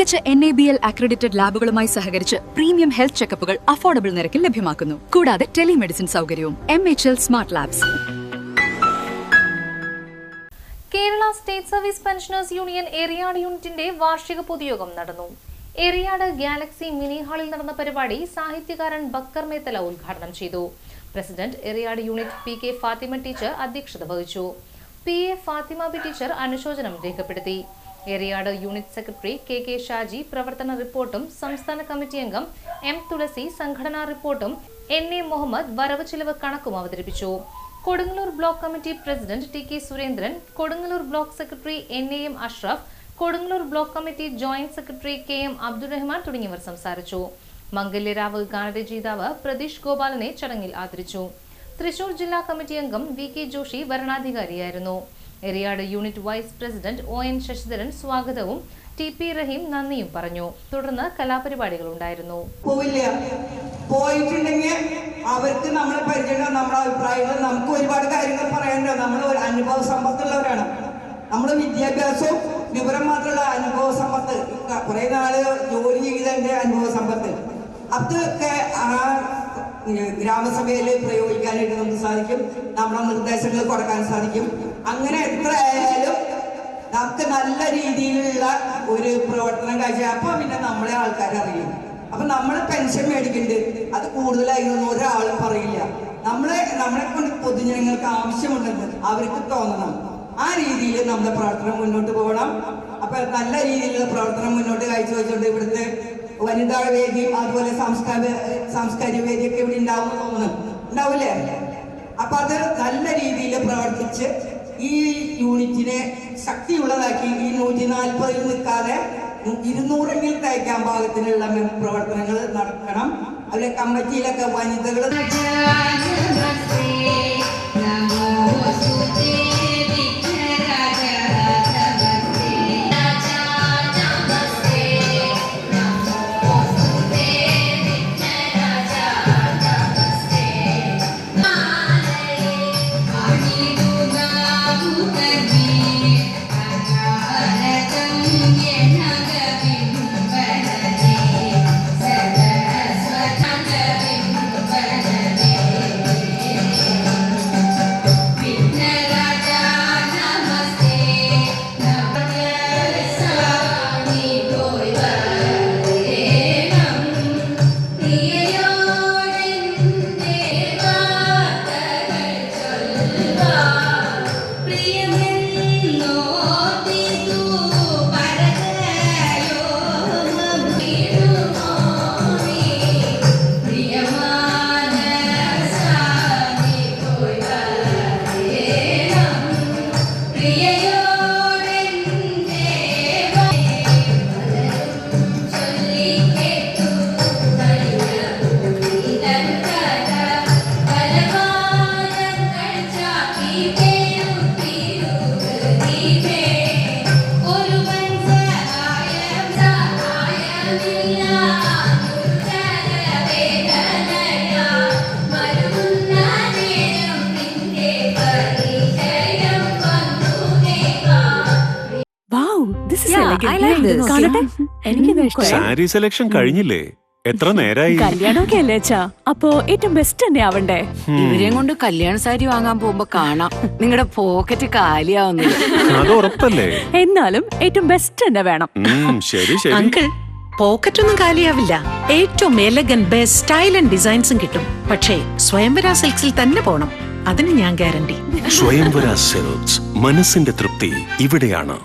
മികച്ച NABL accredited ലാബുകളുമായി സഹകരിച്ച് premium health ചെക്കപ്പുകൾ affordable നിരക്കിൽ ലഭ്യമാക്കുന്നു. കൂടാതെ ടെലിമെഡിസിൻ സൗകര്യവും. MHL smart labs. Kerala state service pensioners union Eriyad യൂണിറ്റിന്റെ വാർഷിക പൊതുയോഗം നടന്നു. എറിയാട് ഗാലക്സി മിനി ഹാളിൽ നടന്ന പരിപാടി സാഹിത്യകാരൻ ബക്കർ മേത്തല ഉദ്ഘാടനം ചെയ്തു. President Eriyad unit PK Fathima teacher അധ്യക്ഷത വഹിച്ചു. PA ഫാത്തിമ ബി ടീച്ചർ അനുശോചനം രേഖപ്പെടുത്തി. Eriyad unit secretary KK Shaji പ്രവർത്തന റിപ്പോർട്ടും സംസ്ഥാന കമ്മിറ്റി അംഗം M തുളസി സംഘടനാ റിപ്പോർട്ടും NA മുഹമ്മദ് വരവ് ചിലവ് കണക്കും അവതരിപ്പിച്ചു. Kodungallur block committee president TK Surendran, Kodungallur block secretary NAM Ashraf, Kodungallur block committee joint secretary KM Abdurahman തുടങ്ങിയവർ സംസാരിച്ചു. മംഗല്യരാവ് ഗാനരചയിതാവ് പ്രതീഷ് ഗോപാലനെ ചടങ്ങിൽ ആദരിച്ചു. തൃശൂർ ജില്ലാ കമ്മിറ്റി അംഗം VK ജോഷി വരണാധികാരിയായിരുന്നു. Eriyad unit vice president ON Sasidharan സ്വാഗതവും TP റഹീം നന്ദിയും പറഞ്ഞു. തുടർന്ന് കലാപരിപാടികൾ ഉണ്ടായിരുന്നു. പോയിട്ടുണ്ടെങ്കിൽ അവർക്ക് നമ്മളെ പരിചയം, നമ്മുടെ അഭിപ്രായങ്ങൾ, നമുക്ക് ഒരുപാട് കാര്യങ്ങൾ പറയാനുണ്ട്. നമ്മൾ അനുഭവ സമ്പത്തുള്ളവരാണ്. നമ്മൾ വിദ്യാഭ്യാസവും വിവരം മാത്രമുള്ള അനുഭവ സമ്പത്ത്, കുറെ നാള് ജോലി ചെയ്തതിന്റെ അനുഭവ സമ്പത്ത്, അതൊക്കെ ആ ഗ്രാമസഭയിൽ പ്രയോഗിക്കാനായിട്ട് നമുക്ക് സാധിക്കും. നമ്മുടെ നിർദ്ദേശങ്ങൾ കൊടുക്കാൻ സാധിക്കും. അങ്ങനെ എത്ര ആയാലും നമുക്ക് നല്ല രീതിയിലുള്ള ഒരു പ്രവർത്തനം കാഴ്ച. അപ്പൊ പിന്നെ നമ്മളെ ആൾക്കാരറിയും. അപ്പൊ നമ്മൾ പെൻഷൻ മേടിക്കുന്നുണ്ട്, അത് കൂടുതലായിരുന്നു ഒരാളും പറയില്ല. നമ്മളെ കൊണ്ട് പൊതുജനങ്ങൾക്ക് ആവശ്യമുണ്ടെന്ന് അവർക്ക് തോന്നണം. ആ രീതിയിൽ നമ്മുടെ പ്രവർത്തനം മുന്നോട്ട് പോകണം. അപ്പൊ നല്ല രീതിയിലുള്ള പ്രവർത്തനം മുന്നോട്ട് കാഴ്ചവെച്ചുകൊണ്ട് ഇവിടുത്തെ വനിതാ വേദിയും അതുപോലെ സാംസ്കാരിക വേദിയൊക്കെ ഇവിടെ ഉണ്ടാവുമെന്ന് തോന്നുന്നു. ഉണ്ടാവില്ലേ? അപ്പൊ അത് നല്ല രീതിയിൽ പ്രവർത്തിച്ച് ഈ യൂണിറ്റിനെ ശക്തിയുള്ളതാക്കി ഈ 140 നിൽക്കാതെ 200 തയ്ക്കാൻ പാകത്തിനുള്ള പ്രവർത്തനങ്ങൾ നടക്കണം. അതിലെ കമ്മിറ്റിയിലൊക്കെ വനിതകൾ സാരി സെലക്ഷൻ കഴിഞ്ഞില്ലേ? എത്ര നേരായി? കല്യാണമൊക്കെ അല്ലേ അച്ഛാ? അപ്പോ ഏറ്റവും ബെസ്റ്റ് തന്നെ ആവണ്ടേ? ഇവരെയും കൊണ്ട് കല്യാണ സാരി വാങ്ങാൻ പോകുമ്പോ കാണാം നിങ്ങളുടെ പോക്കറ്റ് കാലിയാവുന്നു. അത് ഉറപ്പല്ലേ? എന്നാലും ഏറ്റവും ബെസ്റ്റ് തന്നെ വേണം. ശരി ശരി അങ്കിൾ, പോക്കറ്റ് ഒന്നും കാലിയാവില്ല. ഏറ്റവും എലഗൻ ബെസ്റ്റ് സ്റ്റൈൽ ആൻഡ് ഡിസൈൻസും കിട്ടും. പക്ഷേ സ്വയംവര സിൽക്സിൽ തന്നെ പോണം. അതിന് ഞാൻ ഗ്യാരണ്ടി. സ്വയംവര സിൽക്സ്, മനസ്സിന്റെ തൃപ്തി ഇവിടെയാണ്.